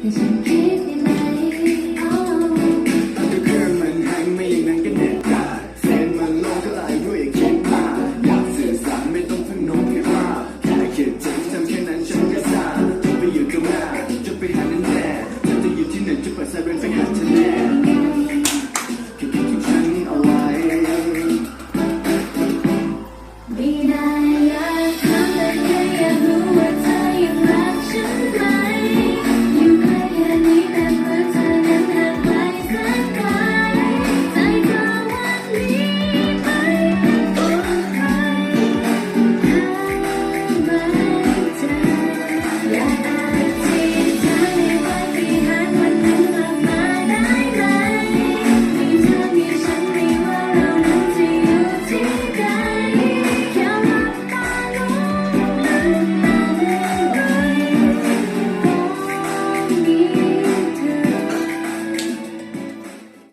แต่ฉันคิดได้ไหมอ๋อก็เครื่องมันแฮงไม่อย่างนั้นก็เน็ตได้เส้นมันลงก็ไหลด้วยคิดมากอยากสื่อสารไม่ต้องพึ่งนกพิราบแค่คิดถึงทำแค่นั้นฉันก็ทราบจะไปอยู่ตรงหน้าจะไปหานั่นแน่จะอยู่ที่ไหนจะเปิดไซเรนไปหาเธอแน่แค่คิดถึงฉันเอาไว้ไม่ได้อยากถามแต่แค่อยากรู้ว่าเธอยังรักฉันไหมอยู่ใกล้แค่นี้แต่เหมือนเธอนั้นห่างไกลแสนไกลใจเธอวันนี้ไปโอ้ใครหาไม่เจออยากอธิษฐานให้ปาฏิหาริย์วันนั้นมาได้ไหมมีเธอมีฉันไม่ว่าเรานั้นจะอยู่ที่ใดแค่หลับตาลงลืมตาเดินไปมองนี้